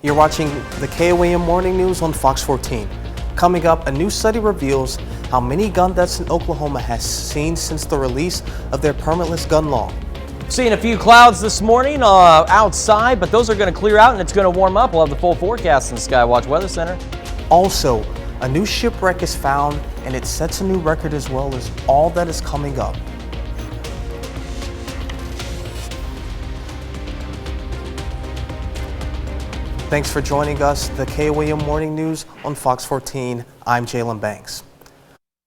You're watching the KOAM Morning News on Fox 14. Coming up, a new study reveals how many gun deaths in Oklahoma has seen since the release of their permitless gun law. Seeing a few clouds this morning outside, but those are going to clear out and it's going to warm up. We'll have the full forecast in the Skywatch Weather Center. Also, a new shipwreck is found and it sets a new record as well as all that is coming up. Thanks for joining us, the KOAM Morning News on Fox 14. I'm Jalen Banks.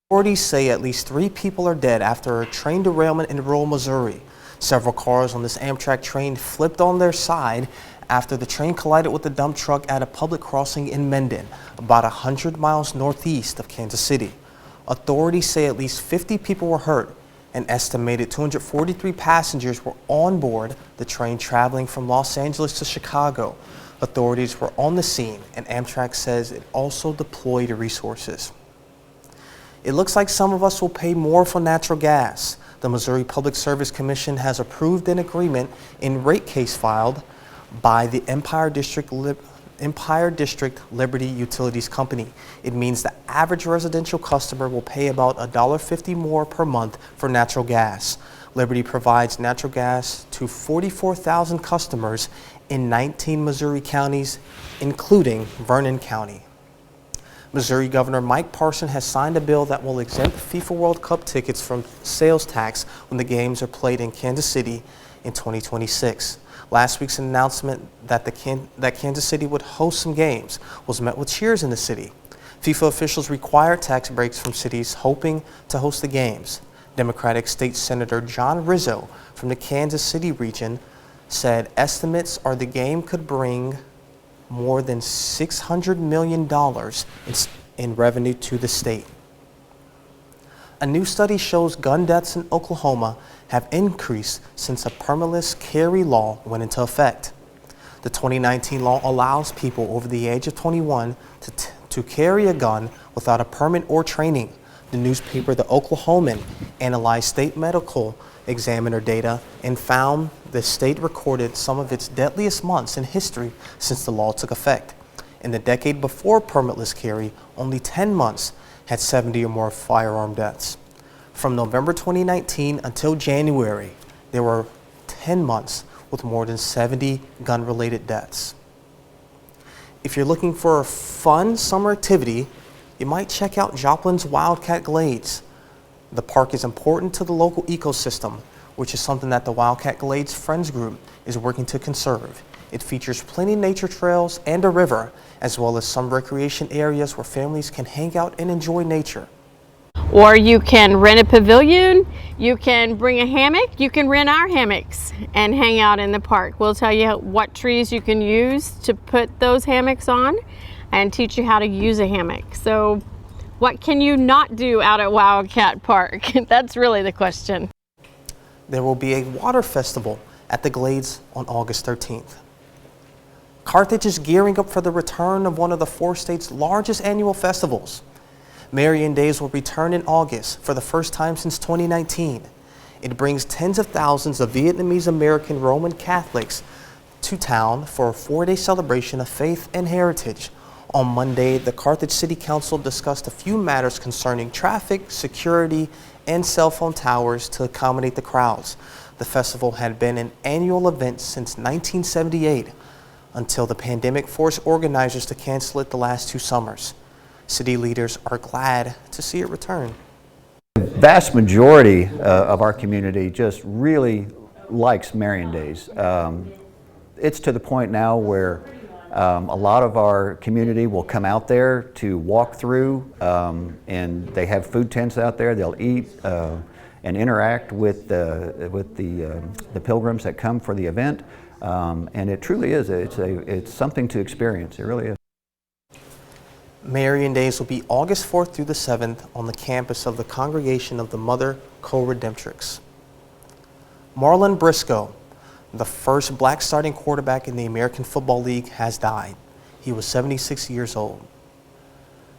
Authorities say at least 3 people are dead after a train derailment in rural Missouri. Several cars on this Amtrak train flipped on their side after the train collided with a dump truck at a public crossing in Mendon, about 100 miles northeast of Kansas City. Authorities say at least 50 people were hurt. An estimated 243 passengers were on board the train traveling from Los Angeles to Chicago. Authorities were on the scene, and Amtrak says it also deployed resources. It looks like some of us will pay more for natural gas. The Missouri Public Service Commission has approved an agreement in rate case filed by the Empire District Liberty Utilities Company. It means the average residential customer will pay about $1.50 more per month for natural gas. Liberty provides natural gas to 44,000 customers in 19 Missouri counties, including Vernon County. Missouri Governor Mike Parson has signed a bill that will exempt FIFA World Cup tickets from sales tax when the games are played in Kansas City in 2026. Last week's announcement that Kansas City would host some games was met with cheers in the city. FIFA officials require tax breaks from cities hoping to host the games. Democratic State Senator John Rizzo from the Kansas City region said estimates are the game could bring more than $600 million in revenue to the state. A new study shows gun deaths in Oklahoma have increased since a permitless carry law went into effect. The 2019 law allows people over the age of 21 to carry a gun without a permit or training. The newspaper The Oklahoman analyzed state medical examiner data and found the state recorded some of its deadliest months in history since the law took effect. In the decade before permitless carry, only 10 months had 70 or more firearm deaths. From November 2019 until January, there were 10 months with more than 70 gun-related deaths. If you're looking for a fun summer activity, you might check out Joplin's Wildcat Glades. The park is important to the local ecosystem, which is something that the Wildcat Glades Friends Group is working to conserve. It features plenty of nature trails and a river, as well as some recreation areas where families can hang out and enjoy nature. Or you can rent a pavilion, you can bring a hammock, you can rent our hammocks and hang out in the park. We'll tell you what trees you can use to put those hammocks on and teach you how to use a hammock. So what can you not do out at Wildcat Park? That's really the question. There will be a water festival at the Glades on August 13th. Carthage is gearing up for the return of one of the 4 states' largest annual festivals. Marian Days will return in August for the first time since 2019. It brings tens of thousands of Vietnamese American Roman Catholics to town for a 4-day celebration of faith and heritage. On Monday, the Carthage City Council discussed a few matters concerning traffic, security, and cell phone towers to accommodate the crowds. The festival had been an annual event since 1978 until the pandemic forced organizers to cancel it the last 2 summers. City leaders are glad to see it return. The vast majority of our community just really likes Marian Days. It's to the point now where a lot of our community will come out there to walk through, and they have food tents out there. They'll eat and interact with the pilgrims that come for the event, and it truly is. It's something to experience. It really is. Marian Days will be August 4th through the 7th on the campus of the Congregation of the Mother Co-Redemptrix. Marlon Briscoe, the first black starting quarterback in the American Football League, has died. He was 76 years old.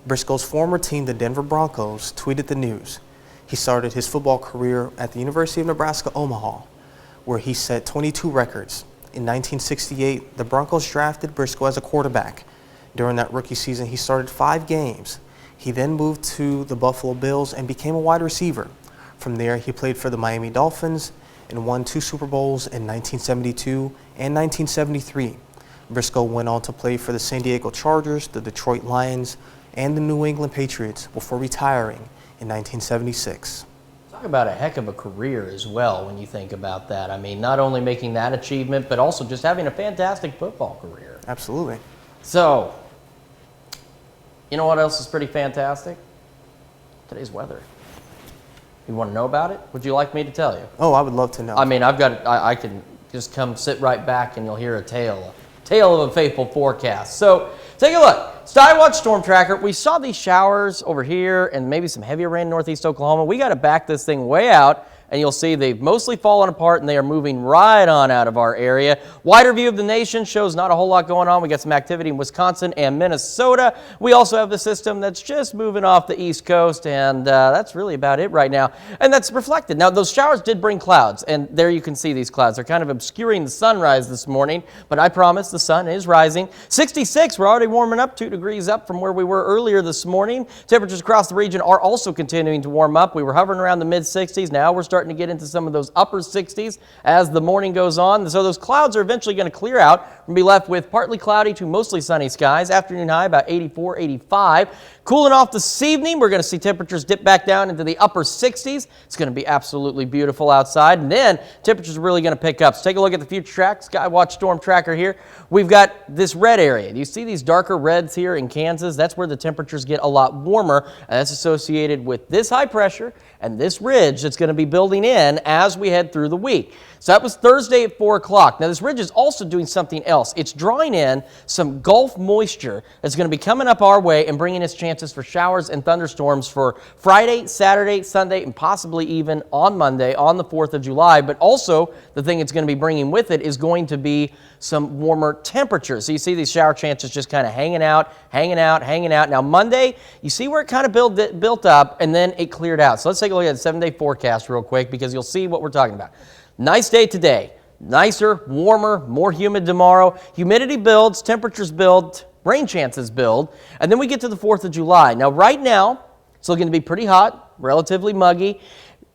Briscoe's former team, the Denver Broncos, tweeted the news. He started his football career at the University of Nebraska, Omaha, where he set 22 records. In 1968, the Broncos drafted Briscoe as a quarterback. During that rookie season, he started 5 games. He then moved to the Buffalo Bills and became a wide receiver. From there, he played for the Miami Dolphins and won 2 Super Bowls in 1972 and 1973. Briscoe went on to play for the San Diego Chargers, the Detroit Lions, and the New England Patriots before retiring in 1976. Talk about a heck of a career as well when you think about that. I mean, not only making that achievement, but also just having a fantastic football career. Absolutely. So, you know what else is pretty fantastic? Today's weather. You want to know about it? Would you like me to tell you? Oh, I would love to know. I mean, I can just come sit right back and you'll hear a tale of a faithful forecast. So take a look. Skywatch Storm Tracker. We saw these showers over here and maybe some heavier rain in northeast Oklahoma. We got to back this thing way out, and you'll see they've mostly fallen apart and they are moving right on out of our area. Wider view of the nation shows not a whole lot going on. We got some activity in Wisconsin and Minnesota. We also have the system that's just moving off the East Coast, and that's really about it right now. And that's reflected. Now, those showers did bring clouds, and there you can see these clouds. They're kind of obscuring the sunrise this morning, but I promise the sun is rising. 66, we're already warming up 2 degrees up from where we were earlier this morning. Temperatures across the region are also continuing to warm up. We were hovering around the mid-60s. Now we're starting to get into some of those upper 60s as the morning goes on. So those clouds are eventually going to clear out and be left with partly cloudy to mostly sunny skies. Afternoon high about 84, 85. Cooling off this evening, we're going to see temperatures dip back down into the upper 60s. It's going to be absolutely beautiful outside. And then temperatures are really going to pick up. So take a look at the future track, Skywatch Storm Tracker here. We've got this red area. Do you see these darker reds here in Kansas? That's where the temperatures get a lot warmer. And that's associated with this high pressure and this ridge that's going to be building in as we head through the week. So that was Thursday at 4 o'clock. Now this ridge is also doing something else. It's drawing in some Gulf moisture that's going to be coming up our way and bringing us chances for showers and thunderstorms for Friday, Saturday, Sunday, and possibly even on Monday on the 4th of July. But also the thing it's going to be bringing with it is going to be some warmer temperatures. So you see these shower chances just kind of hanging out. Now Monday, you see where it kind of built up and then it cleared out. So let's take a look at the 7-day forecast real quick because you'll see what we're talking about. Nice day today. Nicer, warmer, more humid tomorrow. Humidity builds, temperatures build, rain chances build, and then we get to the 4th of July. Now right now, it's looking to be pretty hot, relatively muggy.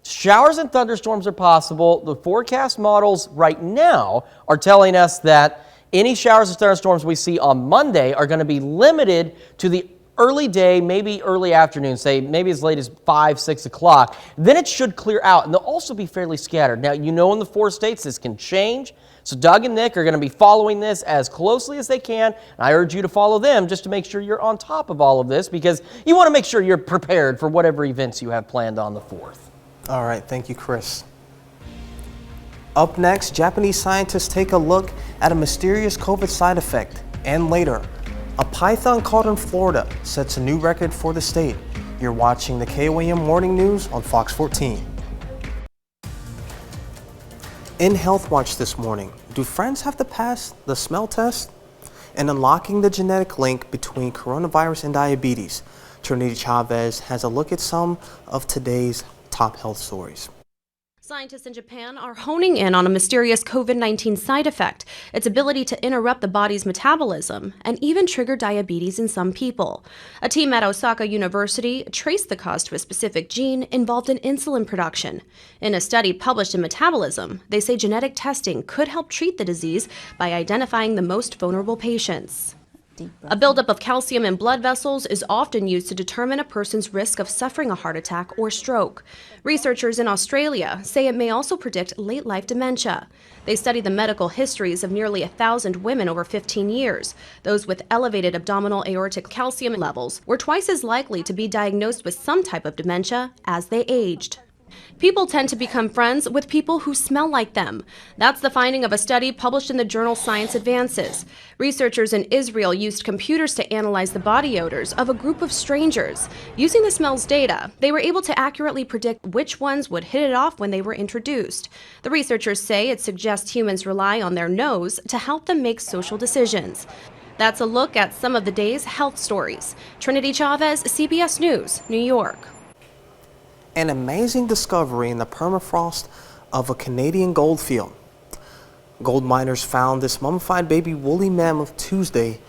Showers and thunderstorms are possible. The forecast models right now are telling us that any showers and thunderstorms we see on Monday are going to be limited to the early day, maybe early afternoon, say maybe as late as 5, 6 o'clock. Then it should clear out, and they'll also be fairly scattered. Now, you know in the 4 states this can change, so Doug and Nick are going to be following this as closely as they can, and I urge you to follow them just to make sure you're on top of all of this because you want to make sure you're prepared for whatever events you have planned on the 4th. All right, thank you, Chris. Up next, Japanese scientists take a look at a mysterious COVID side effect, and later, a python caught in Florida sets a new record for the state. You're watching the KOAM Morning News on Fox 14. In Health Watch this morning, do friends have to pass the smell test? And unlocking the genetic link between coronavirus and diabetes, Trinity Chavez has a look at some of today's top health stories. Scientists in Japan are honing in on a mysterious COVID-19 side effect, its ability to interrupt the body's metabolism and even trigger diabetes in some people. A team at Osaka University traced the cause to a specific gene involved in insulin production. In a study published in Metabolism, they say genetic testing could help treat the disease by identifying the most vulnerable patients. A buildup of calcium in blood vessels is often used to determine a person's risk of suffering a heart attack or stroke. Researchers in Australia say it may also predict late-life dementia. They studied the medical histories of nearly 1,000 women over 15 years. Those with elevated abdominal aortic calcium levels were twice as likely to be diagnosed with some type of dementia as they aged. People tend to become friends with people who smell like them. That's the finding of a study published in the journal Science Advances. Researchers in Israel used computers to analyze the body odors of a group of strangers. Using the smells data, they were able to accurately predict which ones would hit it off when they were introduced. The researchers say it suggests humans rely on their nose to help them make social decisions. That's a look at some of the day's health stories. Trinity Chavez, CBS News, New York. An amazing discovery in the permafrost of a Canadian goldfield. Gold miners found this mummified baby woolly mammoth Tuesday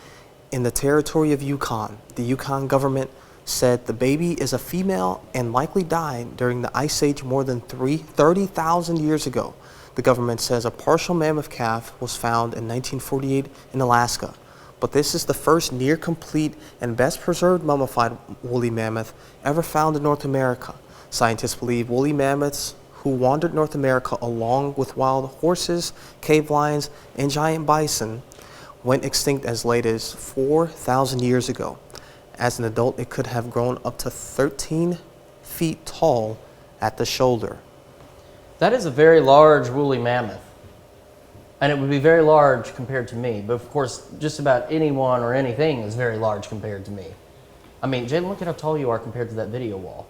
in the territory of Yukon. The Yukon government said the baby is a female and likely died during the Ice Age more than 30,000 years ago. The government says a partial mammoth calf was found in 1948 in Alaska. But this is the first near-complete and best-preserved mummified woolly mammoth ever found in North America. Scientists believe woolly mammoths who wandered North America along with wild horses, cave lions, and giant bison went extinct as late as 4,000 years ago. As an adult, it could have grown up to 13 feet tall at the shoulder. That is a very large woolly mammoth. And it would be very large compared to me. But of course, just about anyone or anything is very large compared to me. I mean, Jalen, look at how tall you are compared to that video wall.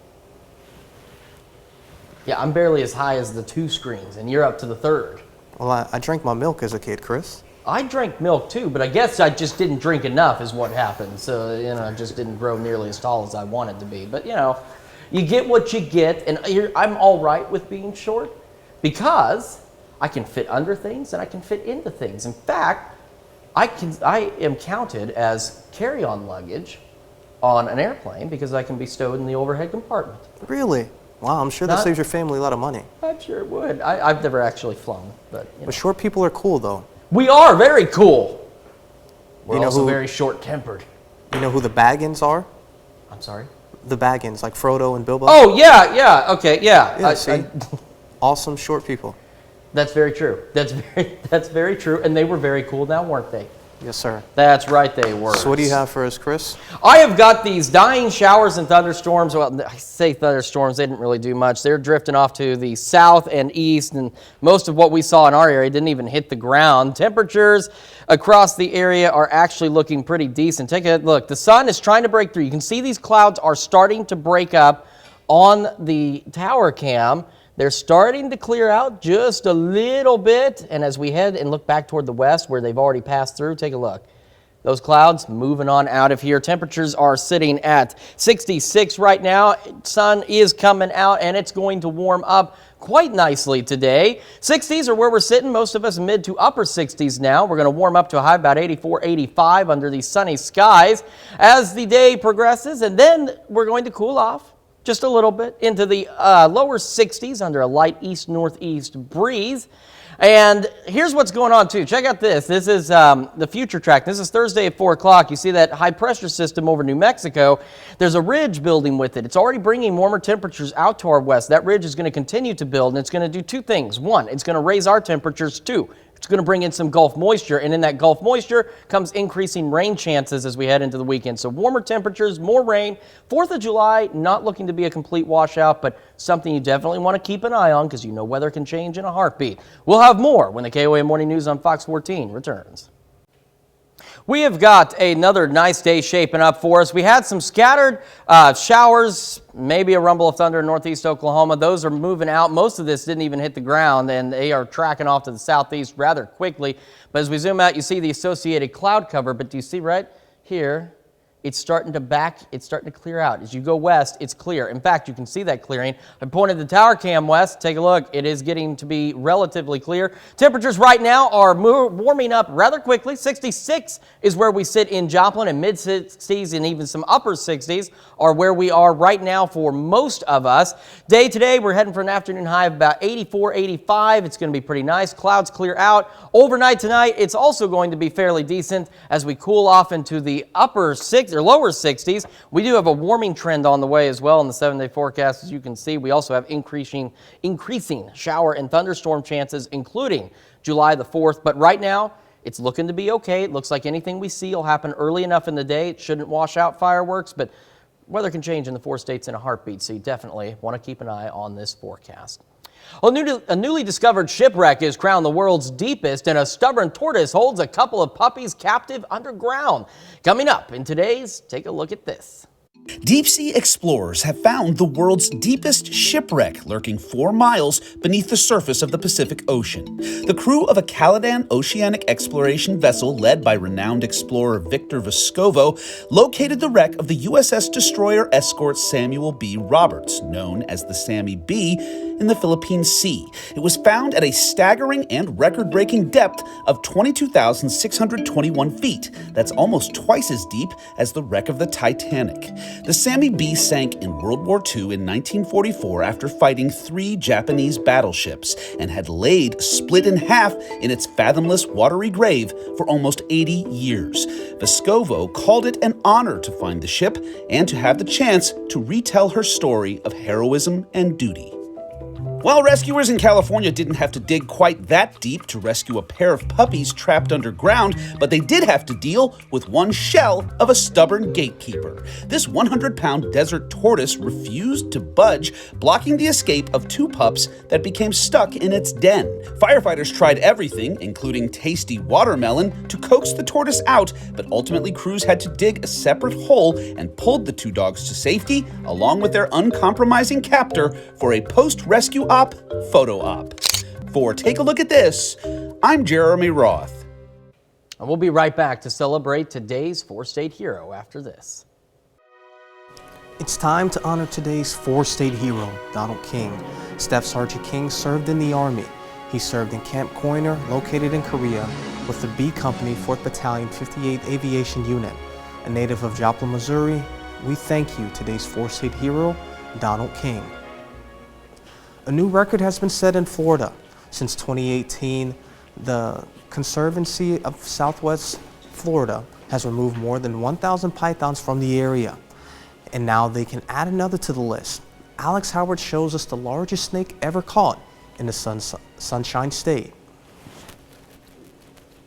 Yeah, I'm barely as high as the 2 screens, and you're up to the 3rd. Well, I drank my milk as a kid, Chris. I drank milk too, but I guess I just didn't drink enough is what happened. So, I just didn't grow nearly as tall as I wanted to be. But, you get what you get, and I'm all right with being short because I can fit under things and I can fit into things. In fact, I am counted as carry-on luggage on an airplane because I can be stowed in the overhead compartment. Really? Wow, I'm sure that saves your family a lot of money. I'm sure it would. I've never actually flown, but But short people are cool, though. We are very cool. We're also who, very short-tempered. You know who the Baggins are? I'm sorry? The Baggins, like Frodo and Bilbo. Oh, yeah, okay, yeah. Yeah, see? Awesome short people. That's very true. That's very true, and they were very cool now, weren't they? Yes, sir. That's right, they were. So what do you have for us, Chris? I have got these dying showers and thunderstorms. Well, I say thunderstorms, they didn't really do much. They're drifting off to the south and east, and most of what we saw in our area didn't even hit the ground. Temperatures across the area are actually looking pretty decent. Take a look. The sun is trying to break through. You can see these clouds are starting to break up on the tower cam. They're starting to clear out just a little bit, and as we head and look back toward the west where they've already passed through, take a look. Those clouds moving on out of here. Temperatures are sitting at 66 right now. Sun is coming out, and it's going to warm up quite nicely today. 60s are where we're sitting, most of us mid to upper 60s now. We're going to warm up to a high about 84, 85 under these sunny skies as the day progresses, and then we're going to cool off just a little bit into the lower 60s under a light east-northeast breeze. And here's what's going on too. Check out this. This is the future track. This is Thursday at 4 o'clock. You see that high pressure system over New Mexico. There's a ridge building with it. It's already bringing warmer temperatures out to our west. That ridge is going to continue to build, and it's going to do 2 things. 1, it's going to raise our temperatures. 2, it's going to bring in some Gulf moisture, and in that Gulf moisture comes increasing rain chances as we head into the weekend. So warmer temperatures, more rain. 4th of July, not looking to be a complete washout, but something you definitely want to keep an eye on because weather can change in a heartbeat. We'll have more when the KOAM Morning News on Fox 14 returns. We have got another nice day shaping up for us. We had some scattered showers, maybe a rumble of thunder in northeast Oklahoma. Those are moving out. Most of this didn't even hit the ground, and they are tracking off to the southeast rather quickly. But as we zoom out, you see the associated cloud cover. But do you see right here? It's starting to clear out. As you go west, it's clear. In fact, you can see that clearing. I pointed the tower cam west. Take a look. It is getting to be relatively clear. Temperatures right now are warming up rather quickly. 66 is where we sit in Joplin, and mid-60s and even some upper 60s are where we are right now for most of us. Day today, we're heading for an afternoon high of about 84, 85. It's going to be pretty nice. Clouds clear out. Overnight tonight, it's also going to be fairly decent as we cool off into the upper 60s. Or lower 60s. We do have a warming trend on the way as well in the 7-day forecast. As you can see, we also have increasing shower and thunderstorm chances, including July the 4th. But right now, it's looking to be okay. It looks like anything we see will happen early enough in the day. It shouldn't wash out fireworks, but weather can change in the 4 states in a heartbeat, so you definitely want to keep an eye on this forecast. A newly discovered shipwreck is crowned the world's deepest, and a stubborn tortoise holds a couple of puppies captive underground. Coming up in today's Take a Look at This. Deep-sea explorers have found the world's deepest shipwreck lurking 4 miles beneath the surface of the Pacific Ocean. The crew of a Caladan oceanic exploration vessel led by renowned explorer Victor Vescovo located the wreck of the USS destroyer escort Samuel B. Roberts, known as the Sammy B, in the Philippine Sea. It was found at a staggering and record-breaking depth of 22,621 feet. That's almost twice as deep as the wreck of the Titanic. The Sammy B sank in World War II in 1944 after fighting 3 Japanese battleships and had laid split in half in its fathomless watery grave for almost 80 years. Vescovo called it an honor to find the ship and to have the chance to retell her story of heroism and duty. While rescuers in California didn't have to dig quite that deep to rescue a pair of puppies trapped underground, but they did have to deal with one shell of a stubborn gatekeeper. This 100-pound desert tortoise refused to budge, blocking the escape of 2 pups that became stuck in its den. Firefighters tried everything, including tasty watermelon, to coax the tortoise out, but ultimately crews had to dig a separate hole and pulled the 2 dogs to safety, along with their uncompromising captor, for a post-rescue photo op. For Take a Look at This, I'm Jeremy Roth. And we'll be right back to celebrate today's 4-state hero after this. It's time to honor today's 4-state hero, Donald King. Staff Sergeant King served in the Army. He served in Camp Coiner, located in Korea, with the B Company, 4th Battalion, 58th Aviation Unit. A native of Joplin, Missouri, we thank you, today's 4-state hero, Donald King. A new record has been set in Florida. Since 2018, the Conservancy of Southwest Florida has removed more than 1,000 pythons from the area. And now they can add another to the list. Alex Howard shows us the largest snake ever caught in the Sunshine State.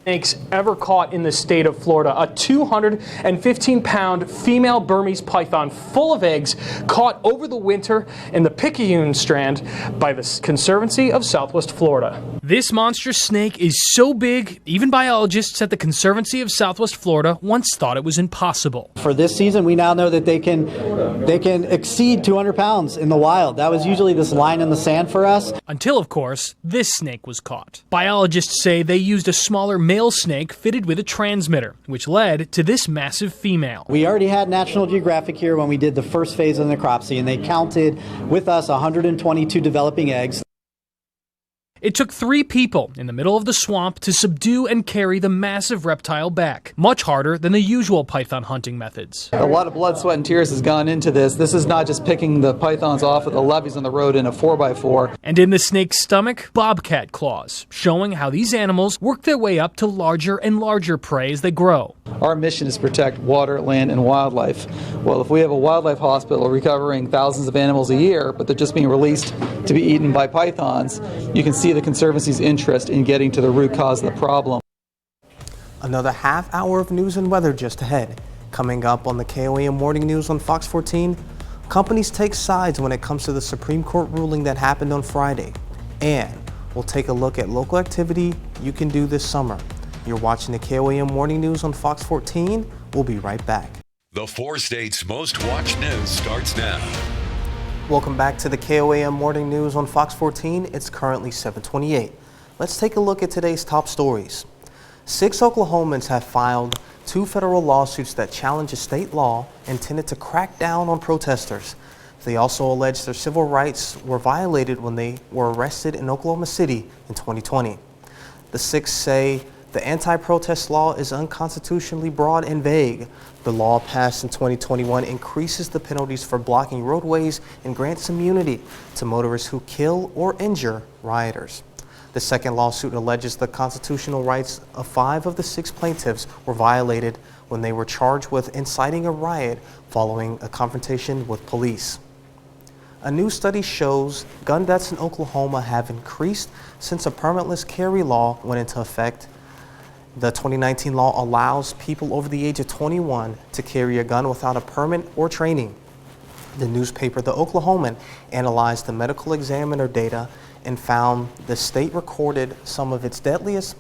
Snakes ever caught in the state of Florida. A 215-pound female Burmese python full of eggs caught over the winter in the Picayune Strand by the Conservancy of Southwest Florida. This monstrous snake is so big, even biologists at the Conservancy of Southwest Florida once thought it was impossible. For this season, we now know that they can exceed 200 pounds in the wild. That was usually this line in the sand for us. Until, of course, this snake was caught. Biologists say they used a smaller male snake fitted with a transmitter, which led to this massive female. We already had National Geographic here when we did the first phase of the necropsy, and they counted with us 122 developing eggs. It took 3 people in the middle of the swamp to subdue and carry the massive reptile back, much harder than the usual python hunting methods. A lot of blood, sweat, and tears has gone into this. This is not just picking the pythons off of the levees on the road in a 4x4. And in the snake's stomach, bobcat claws, showing how these animals work their way up to larger and larger prey as they grow. Our mission is to protect water, land, and wildlife. Well, if we have a wildlife hospital recovering thousands of animals a year, but they're just being released to be eaten by pythons, you can see the Conservancy's interest in getting to the root cause of the problem. Another half hour of news and weather just ahead. Coming up on the KOAM Morning News on Fox 14, companies take sides when it comes to the Supreme Court ruling that happened on Friday. And we'll take a look at local activity you can do this summer. You're watching the KOAM Morning News on Fox 14. We'll be right back. The 4 states' most watched news starts now. Welcome back to the KOAM Morning News on Fox 14. It's currently 7:28. Let's take a look at today's top stories. 6 Oklahomans have filed 2 federal lawsuits that challenge a state law intended to crack down on protesters. They also allege their civil rights were violated when they were arrested in Oklahoma City in 2020. The 6 say the anti-protest law is unconstitutionally broad and vague. The law passed in 2021 increases the penalties for blocking roadways and grants immunity to motorists who kill or injure rioters. The second lawsuit alleges the constitutional rights of 5 of the 6 plaintiffs were violated when they were charged with inciting a riot following a confrontation with police. A new study shows gun deaths in Oklahoma have increased since a permitless carry law went into effect. The 2019 law allows people over the age of 21 to carry a gun without a permit or training. The newspaper The Oklahoman analyzed the medical examiner data and found the state recorded some of its deadliest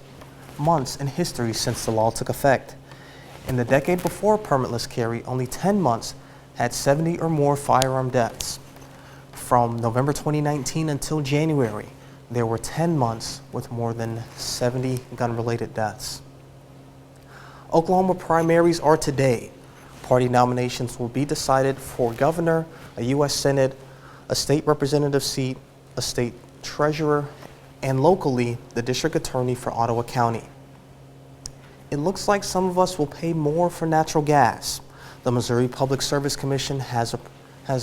months in history since the law took effect. In the decade before permitless carry, only 10 months had 70 or more firearm deaths. From November 2019 until January, there were 10 months with more than 70 gun-related deaths. Oklahoma primaries are today. Party nominations will be decided for governor, a U.S. Senate, a state representative seat, a state treasurer, and locally, the district attorney for Ottawa County. It looks like some of us will pay more for natural gas. The Missouri Public Service Commission has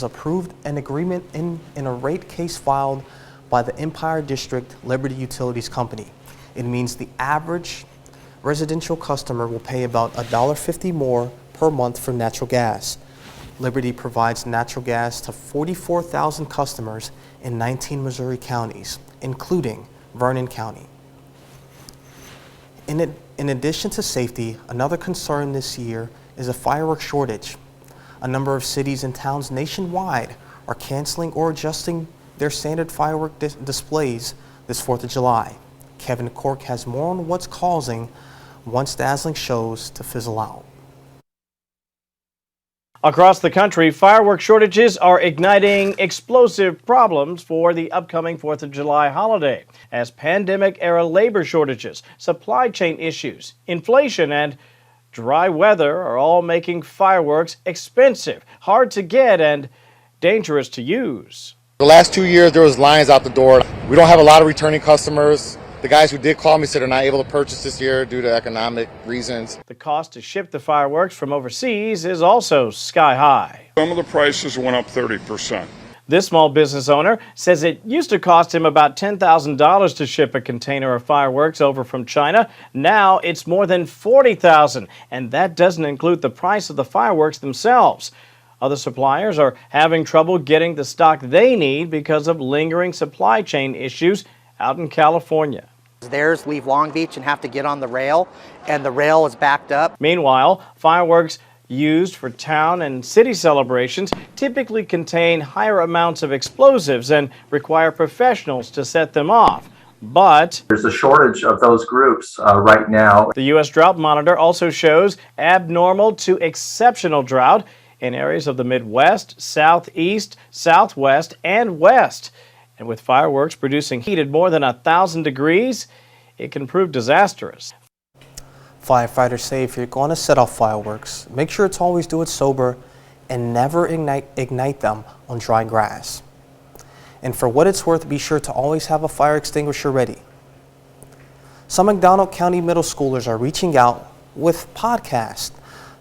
approved an agreement in a rate case filed by the Empire District Liberty Utilities Company. It means the average residential customer will pay about $1.50 more per month for natural gas. Liberty provides natural gas to 44,000 customers in 19 Missouri counties, including Vernon County. In addition to safety, another concern this year is a fireworks shortage. A number of cities and towns nationwide are canceling or adjusting their standard firework displays this 4th of July. Kevin Cork has more on what's causing once dazzling shows to fizzle out. Across the country, fireworks shortages are igniting explosive problems for the upcoming 4th of July holiday, as pandemic-era labor shortages, supply chain issues, inflation, and dry weather are all making fireworks expensive, hard to get, and dangerous to use. The last 2 years, there was lines out the door. We don't have a lot of returning customers. The guys who did call me said they're not able to purchase this year due to economic reasons. The cost to ship the fireworks from overseas is also sky high. Some of the prices went up 30%. This small business owner says it used to cost him about $10,000 to ship a container of fireworks over from China. Now it's more than $40,000, and that doesn't include the price of the fireworks themselves. Other suppliers are having trouble getting the stock they need because of lingering supply chain issues out in California. Theirs leave Long Beach and have to get on the rail, and the rail is backed up. Meanwhile, fireworks used for town and city celebrations typically contain higher amounts of explosives and require professionals to set them off. But there's a shortage of those groups right now. The U.S. Drought Monitor also shows abnormal to exceptional drought in areas of the Midwest, Southeast, Southwest, and West. And with fireworks producing heat at more than 1,000 degrees, it can prove disastrous. Firefighters say if you're going to set off fireworks, make sure to always do it sober and never ignite them on dry grass. And for what it's worth, be sure to always have a fire extinguisher ready. Some McDonald County middle schoolers are reaching out with podcasts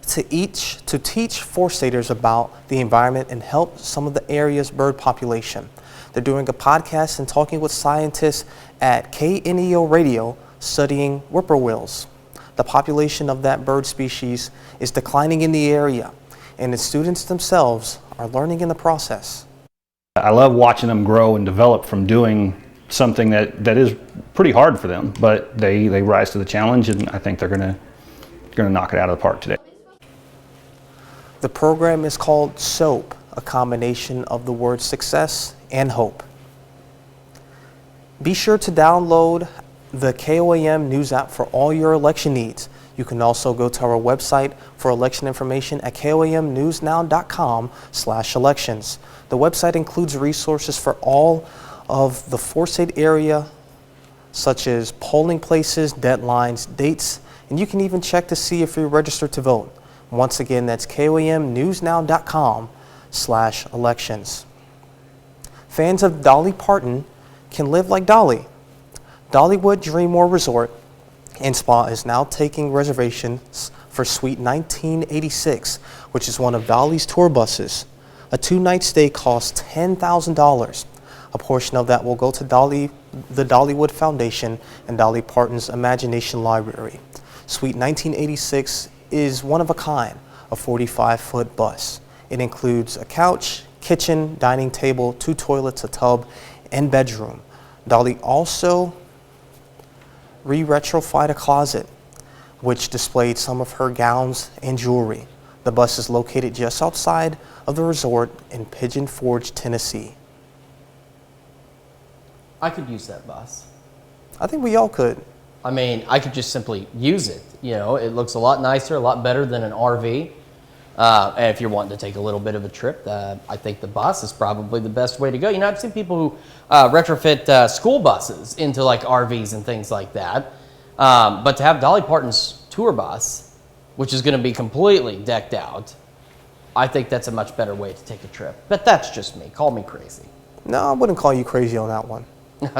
to teach fourth-staters about the environment and help some of the area's bird population. They're doing a podcast and talking with scientists at KNEO Radio studying whippoorwills. The population of that bird species is declining in the area, and the students themselves are learning in the process. I love watching them grow and develop from doing something that is pretty hard for them, but they rise to the challenge, and I think they're gonna knock it out of the park today. The program is called SOAP, a combination of the words success and hope. Be sure to download the KOAM News app for all your election needs. You can also go to our website for election information at koamnewsnow.com/elections. The website includes resources for all of the four-state area, such as polling places, deadlines, dates, and you can even check to see if you're registered to vote. Once again, that's koamnewsnow.com/elections. Fans of Dolly Parton can live like Dolly. Dollywood Dreamore Resort and Spa is now taking reservations for Suite 1986, which is one of Dolly's tour buses. A 2-night stay costs $10,000. A portion of that will go to the Dollywood Foundation and Dolly Parton's Imagination Library. Suite 1986 is one of a kind, a 45-foot bus. It includes a couch, kitchen, dining table, 2 toilets, a tub, and bedroom. Dolly also re-retrofitted a closet, which displayed some of her gowns and jewelry. The bus is located just outside of the resort in Pigeon Forge, Tennessee. I could use that bus. I think we all could. I mean, I could just simply use it. You know, it looks a lot nicer, a lot better than an RV. And if you're wanting to take a little bit of a trip, I think the bus is probably the best way to go. You know, I've seen people who retrofit school buses into like RVs and things like that. But to have Dolly Parton's tour bus, which is going to be completely decked out, I think that's a much better way to take a trip. But that's just me. Call me crazy. No, I wouldn't call you crazy on that one.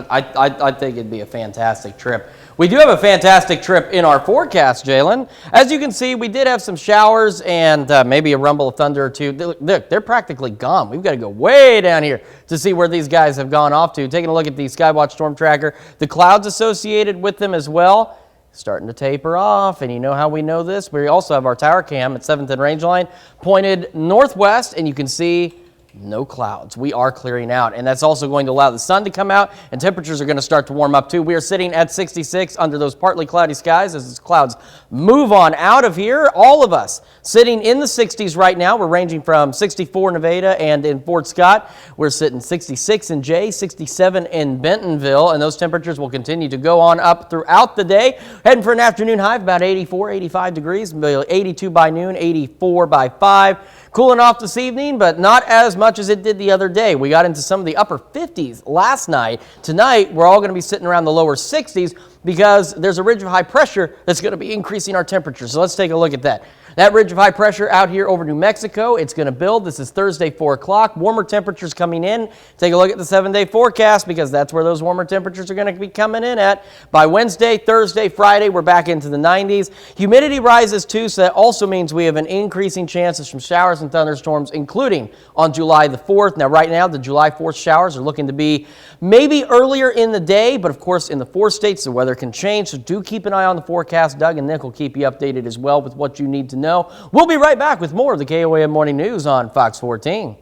I think it'd be a fantastic trip. We do have a fantastic trip in our forecast, Jalen. As you can see, we did have some showers and maybe a rumble of thunder or two. Look, they're practically gone. We've got to go way down here to see where these guys have gone off to. Taking a look at the Skywatch storm tracker, the clouds associated with them as well, starting to taper off. And you know how we know this? We also have our tower cam at 7th and Range Line pointed northwest, and you can see no clouds. We are clearing out, and that's also going to allow the sun to come out, and temperatures are going to start to warm up too. We are sitting at 66 under those partly cloudy skies as these clouds move on out of here. All of us sitting in the 60s right now. We're ranging from 64 in Nevada and in Fort Scott. We're sitting 66 in Jay, 67 in Bentonville, and those temperatures will continue to go on up throughout the day. Heading for an afternoon high of about 84, 85 degrees, 82 by noon, 84 by 5. Cooling off this evening, but not as much as it did the other day. We got into some of the upper 50s last night. Tonight, we're all going to be sitting around the lower 60s because there's a ridge of high pressure that's going to be increasing our temperature. So let's take a look at that. That ridge of high pressure out here over New Mexico, it's going to build. This is Thursday, 4 o'clock. Warmer temperatures coming in. Take a look at the 7-day forecast because that's where those warmer temperatures are going to be coming in at. By Wednesday, Thursday, Friday, we're back into the 90s. Humidity rises too, so that also means we have an increasing chance of some showers and thunderstorms, including on July the 4th. Now, right now, the July 4th showers are looking to be maybe earlier in the day, but of course, in the 4 states, the weather can change, so do keep an eye on the forecast. Doug and Nick will keep you updated as well with what you need to know. We'll be right back with more of the KOAM Morning News on Fox 14.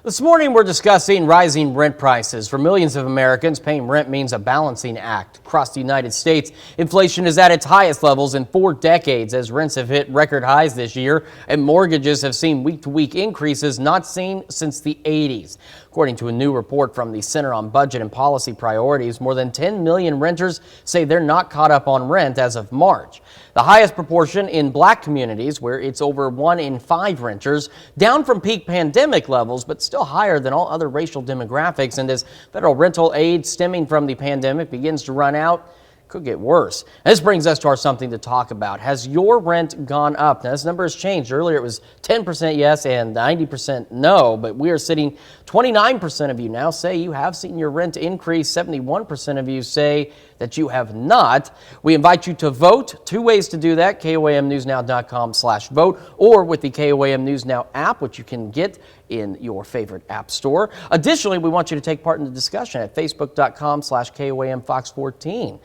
This morning, we're discussing rising rent prices. For millions of Americans, paying rent means a balancing act. Across the United States, inflation is at its highest levels in 4 decades as rents have hit record highs this year and mortgages have seen week-to-week increases not seen since the 80s. According to a new report from the Center on Budget and Policy Priorities, more than 10 million renters say they're not caught up on rent as of March. The highest proportion in black communities, where it's over 1 in 5 renters, down from peak pandemic levels, but still higher than all other racial demographics. And as federal rental aid stemming from the pandemic begins to run out, could get worse. This brings us to our something to talk about. Has your rent gone up? Now, this number has changed. Earlier, it was 10% yes and 90% no, but we are sitting 29% of you now say you have seen your rent increase. 71% of you say that you have not. We invite you to vote. 2 ways to do that, KOAMnewsnow.com/vote or with the KOAM News Now app, which you can get in your favorite app store. Additionally, we want you to take part in the discussion at facebook.com/KOAM Fox 14.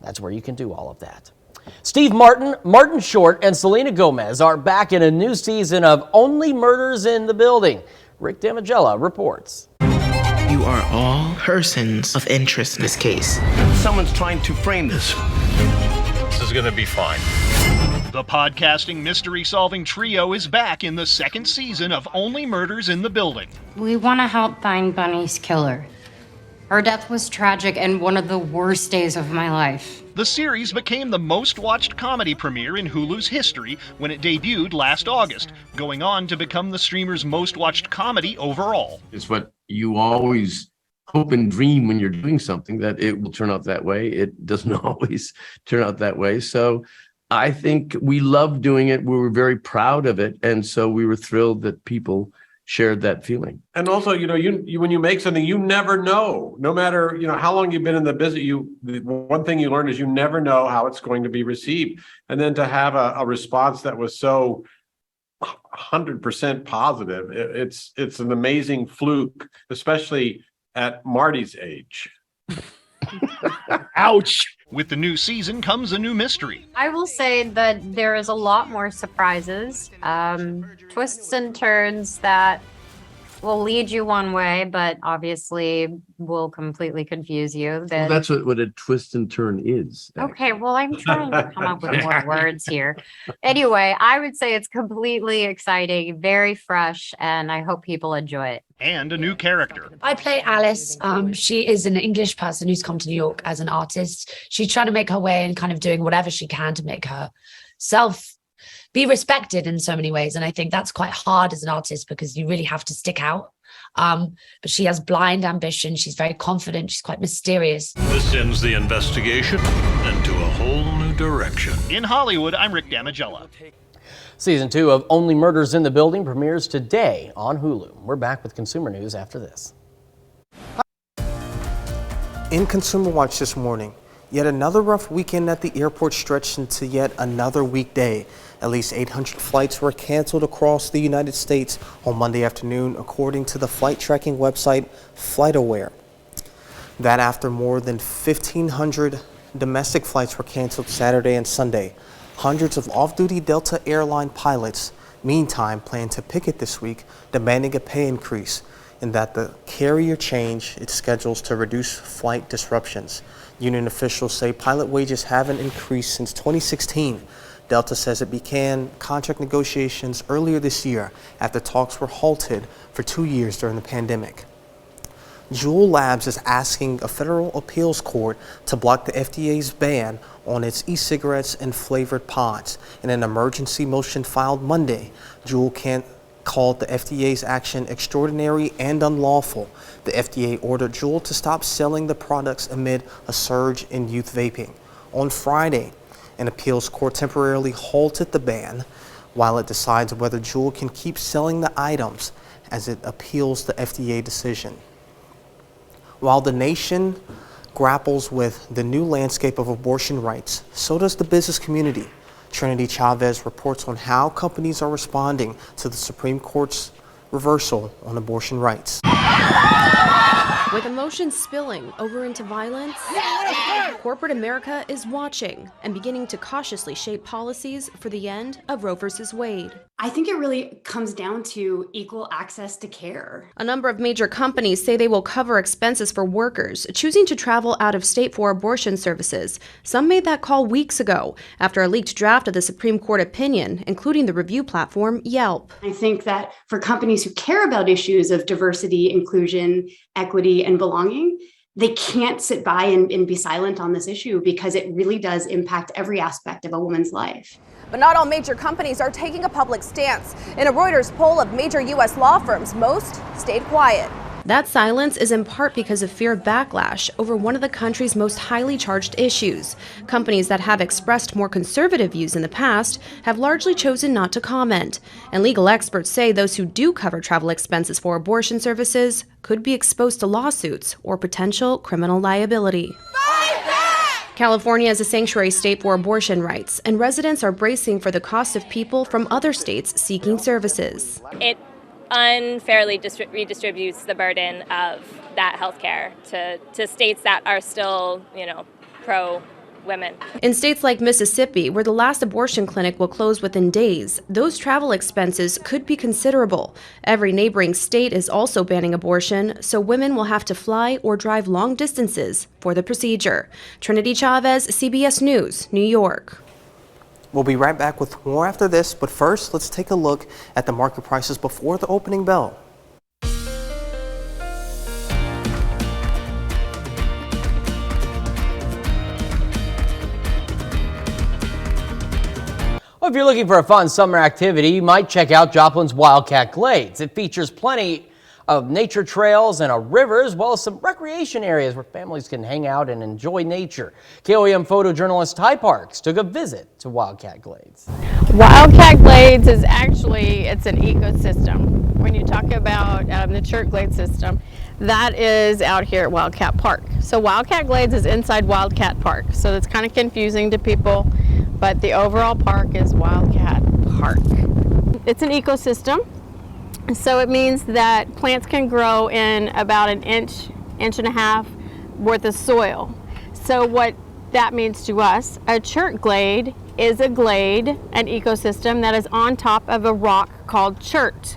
That's where you can do all of that. Steve Martin, Martin Short, and Selena Gomez are back in a new season of Only Murders in the Building. Rick Damagella reports. You are all persons of interest in this case. Someone's trying to frame this. This is going to be fine. The podcasting mystery-solving trio is back in the 2nd season of Only Murders in the Building. We want to help find Bunny's killer. Her death was tragic and one of the worst days of my life. The series became the most-watched comedy premiere in Hulu's history when it debuted last August, going on to become the streamer's most-watched comedy overall. It's what you always hope and dream when you're doing something, that it will turn out that way. It doesn't always turn out that way. So I think we loved doing it. We were very proud of it. And so we were thrilled that people shared that feeling. And also, you when you make something, you never know, no matter, how long you've been in the business, the one thing you learn is you never know how it's going to be received. And then to have a response that was so 100% positive, it's an amazing fluke, especially at Marty's age. Ouch! With the new season comes a new mystery. I will say that there is a lot more surprises, twists and turns that will lead you one way, but obviously will completely confuse you. Well, that's what a twist and turn is. Okay, well, I'm trying to come up with more words here. Anyway, I would say it's completely exciting, very fresh, and I hope people enjoy it. And a new character. I play Alice. She is an English person who's come to New York as an artist. She's trying to make her way and kind of doing whatever she can to make herself be respected in so many ways. And I think that's quite hard as an artist because you really have to stick out. But she has blind ambition. She's very confident. She's quite mysterious. This sends the investigation into a whole new direction. In Hollywood, I'm Rick Damigella. Season 2 of Only Murders in the Building premieres today on Hulu. We're back with consumer news after this. In Consumer Watch this morning, yet another rough weekend at the airport stretched into yet another weekday. At least 800 flights were canceled across the United States on Monday afternoon, according to the flight tracking website FlightAware. That after more than 1,500 domestic flights were canceled Saturday and Sunday. Hundreds of off-duty Delta airline pilots, meantime, plan to picket this week, demanding a pay increase, and that the carrier change its schedules to reduce flight disruptions. Union officials say pilot wages haven't increased since 2016. Delta says it began contract negotiations earlier this year after talks were halted for 2 years during the pandemic. Juul Labs is asking a federal appeals court to block the FDA's ban on its e-cigarettes and flavored pods. In an emergency motion filed Monday, Juul called the FDA's action extraordinary and unlawful. The FDA ordered Juul to stop selling the products amid a surge in youth vaping. On Friday, an appeals court temporarily halted the ban while it decides whether Juul can keep selling the items as it appeals the FDA decision. While the nation grapples with the new landscape of abortion rights, so does the business community. Trinity Chavez reports on how companies are responding to the Supreme Court's reversal on abortion rights. With emotions spilling over into violence, corporate America is watching and beginning to cautiously shape policies for the end of Roe v. Wade. I think it really comes down to equal access to care. A number of major companies say they will cover expenses for workers choosing to travel out of state for abortion services. Some made that call weeks ago after a leaked draft of the Supreme Court opinion, including the review platform Yelp. I think that for companies who care about issues of diversity, inclusion, equity, and belonging, they can't sit by and be silent on this issue because it really does impact every aspect of a woman's life. But not all major companies are taking a public stance. In a Reuters poll of major U.S. law firms, most stayed quiet. That silence is in part because of fear of backlash over one of the country's most highly charged issues. Companies that have expressed more conservative views in the past have largely chosen not to comment. And legal experts say those who do cover travel expenses for abortion services could be exposed to lawsuits or potential criminal liability. California is a sanctuary state for abortion rights, and residents are bracing for the cost of people from other states seeking services. It unfairly redistributes the burden of that health care to states that are still, pro-women. In states like Mississippi, where the last abortion clinic will close within days, those travel expenses could be considerable. Every neighboring state is also banning abortion, so women will have to fly or drive long distances for the procedure. Trinity Chavez, CBS News, New York. We'll be right back with more after this, but first, let's take a look at the market prices before the opening bell. Well, if you're looking for a fun summer activity, you might check out Joplin's Wildcat Glades. It features plenty of nature trails and a river, as well as some recreation areas where families can hang out and enjoy nature. KOAM photojournalist Ty Parks took a visit to Wildcat Glades. Wildcat Glades is it's an ecosystem. When you talk about the Chert Glade system, that is out here at Wildcat Park. So Wildcat Glades is inside Wildcat Park, so that's kind of confusing to people, but the overall park is Wildcat Park. It's an ecosystem. So it means that plants can grow in about an inch and a half worth of soil. So what that means to us, a chert glade is a glade, an ecosystem that is on top of a rock called chert.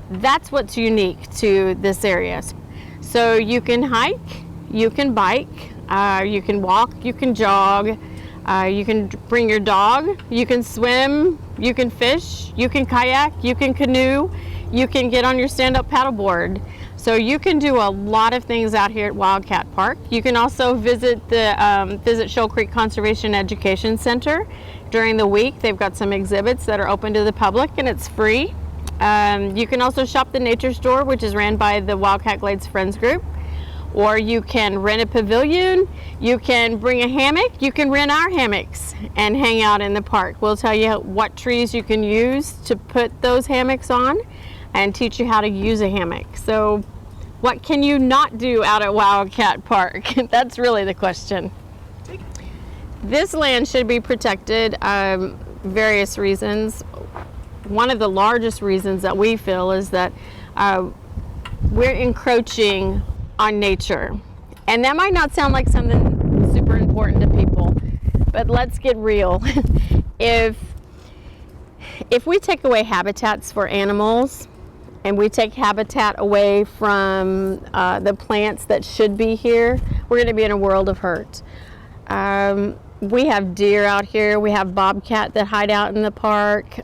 That's what's unique to this area. So you can hike, you can bike, you can walk, you can jog, you can bring your dog, you can swim, you can fish, you can kayak, you can canoe, you can get on your stand-up paddleboard. So you can do a lot of things out here at Wildcat Park. You can also visit the visit Shoal Creek Conservation Education Center during the week. They've got some exhibits that are open to the public and it's free. You can also shop the nature store, which is ran by the Wildcat Glades Friends Group. Or you can rent a pavilion, you can bring a hammock, you can rent our hammocks and hang out in the park. We'll tell you what trees you can use to put those hammocks on and teach you how to use a hammock. So what can you not do out at Wildcat Park? That's really the question. This land should be protected, various reasons. One of the largest reasons that we feel is that we're encroaching on nature. And that might not sound like something super important to people, but let's get real. If we take away habitats for animals and we take habitat away from the plants that should be here, we're going to be in a world of hurt. We have deer out here, we have bobcat that hide out in the park,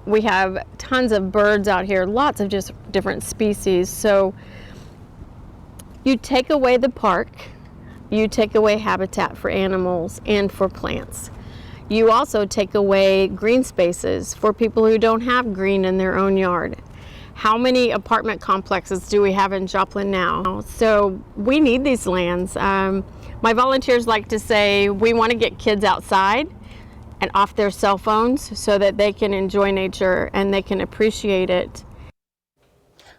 we have tons of birds out here, lots of just different species. So you take away the park, you take away habitat for animals and for plants. You also take away green spaces for people who don't have green in their own yard. How many apartment complexes do we have in Joplin now? So we need these lands. My volunteers like to say we want to get kids outside and off their cell phones so that they can enjoy nature and they can appreciate it.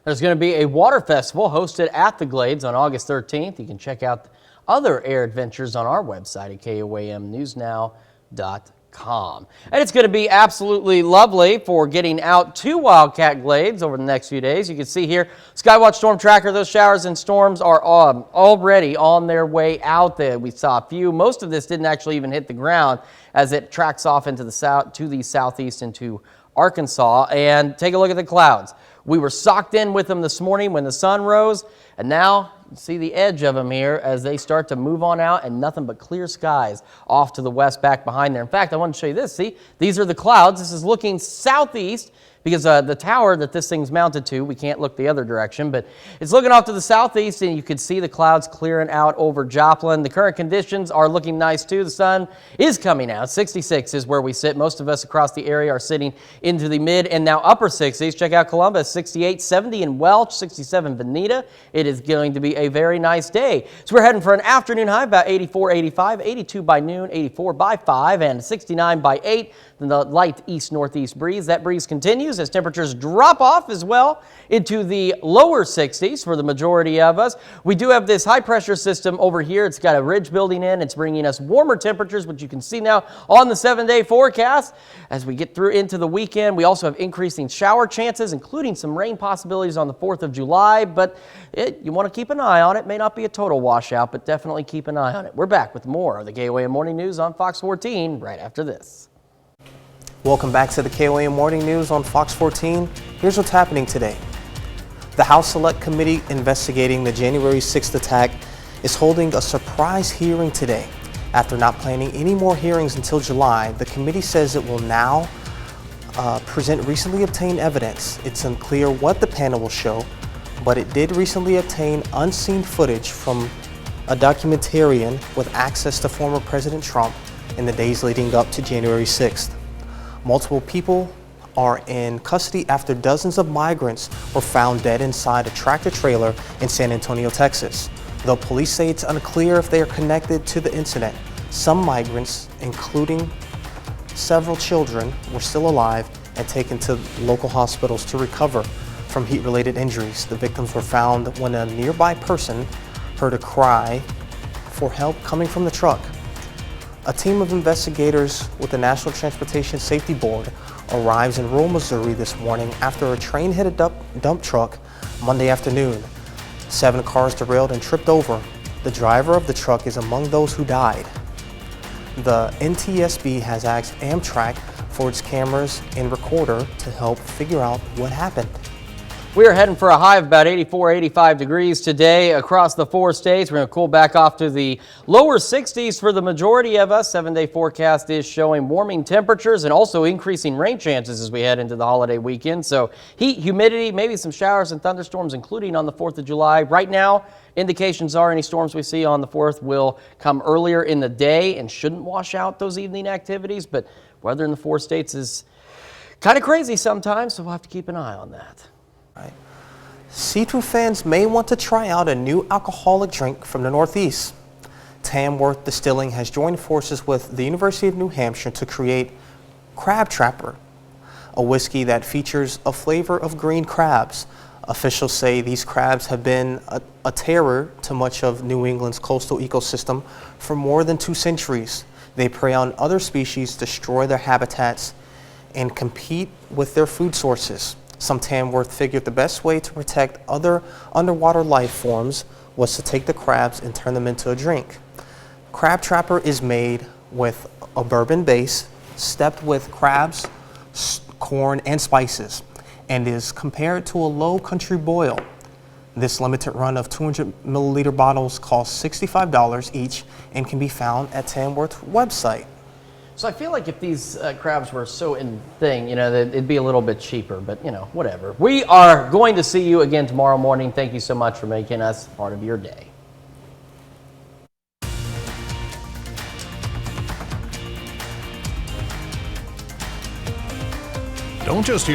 There's going to be a water festival hosted at the Glades on August 13th. You can check out other air adventures on our website at KOAMnewsnow.com. And it's going to be absolutely lovely for getting out to Wildcat Glades over the next few days. You can see here, Skywatch Storm Tracker, those showers and storms are already on their way out there. We saw a few. Most of this didn't actually even hit the ground as it tracks off into the south, to the southeast into Arkansas. And take a look at the clouds. We were socked in with them this morning when the sun rose, and now you see the edge of them here as they start to move on out, and nothing but clear skies off to the west back behind there. In fact, I want to show you this. See, these are the clouds. This is looking southeast because the tower that this thing's mounted to, we can't look the other direction, but it's looking off to the southeast, and you can see the clouds clearing out over Joplin. The current conditions are looking nice too. The sun is coming out. 66 is where we sit. Most of us across the area are sitting into the mid and now upper 60s. Check out Columbus, 68, 70 in Welch, 67 Veneta. It is going to be a very nice day. So we're heading for an afternoon high about 84, 85, 82 by noon, 84 by 5, and 69 by 8. Then the light east-northeast breeze. That breeze continues as temperatures drop off as well into the lower 60s for the majority of us. We do have this high pressure system over here. It's got a ridge building in. It's bringing us warmer temperatures, which you can see now on the 7-day forecast. As we get through into the weekend, we also have increasing shower chances, including some rain possibilities on the 4th of July, but you want to keep an eye on it. May not be a total washout, but definitely keep an eye on it. We're back with more of the KOAM Morning News on Fox 14 right after this. Welcome back to the KOAM Morning News on Fox 14. Here's what's happening today. The House Select Committee investigating the January 6th attack is holding a surprise hearing today. After not planning any more hearings until July, the committee says it will now present recently obtained evidence. It's unclear what the panel will show, but it did recently obtain unseen footage from a documentarian with access to former President Trump in the days leading up to January 6th. Multiple people are in custody after dozens of migrants were found dead inside a tractor trailer in San Antonio, Texas. Though police say it's unclear if they are connected to the incident, some migrants, including several children, were still alive and taken to local hospitals to recover from heat-related injuries. The victims were found when a nearby person heard a cry for help coming from the truck. A team of investigators with the National Transportation Safety Board arrives in rural Missouri this morning after a train hit a dump truck Monday afternoon. 7 cars derailed and tripped over. The driver of the truck is among those who died. The NTSB has asked Amtrak for its cameras and recorder to help figure out what happened. We are heading for a high of about 84, 85 degrees today across the 4 states. We're going to cool back off to the lower 60s for the majority of us. 7-day forecast is showing warming temperatures and also increasing rain chances as we head into the holiday weekend. So heat, humidity, maybe some showers and thunderstorms, including on the 4th of July. Right now, indications are any storms we see on the 4th will come earlier in the day and shouldn't wash out those evening activities. But weather in the 4 states is kind of crazy sometimes, so we'll have to keep an eye on that. Right. Seafood fans may want to try out a new alcoholic drink from the Northeast. Tamworth Distilling has joined forces with the University of New Hampshire to create Crab Trapper, a whiskey that features a flavor of green crabs. Officials say these crabs have been a terror to much of New England's coastal ecosystem for more than 2 centuries. They prey on other species, destroy their habitats, and compete with their food sources. Some Tamworth figured the best way to protect other underwater life forms was to take the crabs and turn them into a drink. Crab Trapper is made with a bourbon base, steeped with crabs, corn, and spices, and is compared to a low country boil. This limited run of 200 milliliter bottles costs $65 each and can be found at Tamworth's website. So I feel like if these crabs were so in thing, you know, that it'd be a little bit cheaper, but you know, whatever. We are going to see you again tomorrow morning. Thank you so much for making us part of your day. Don't just hear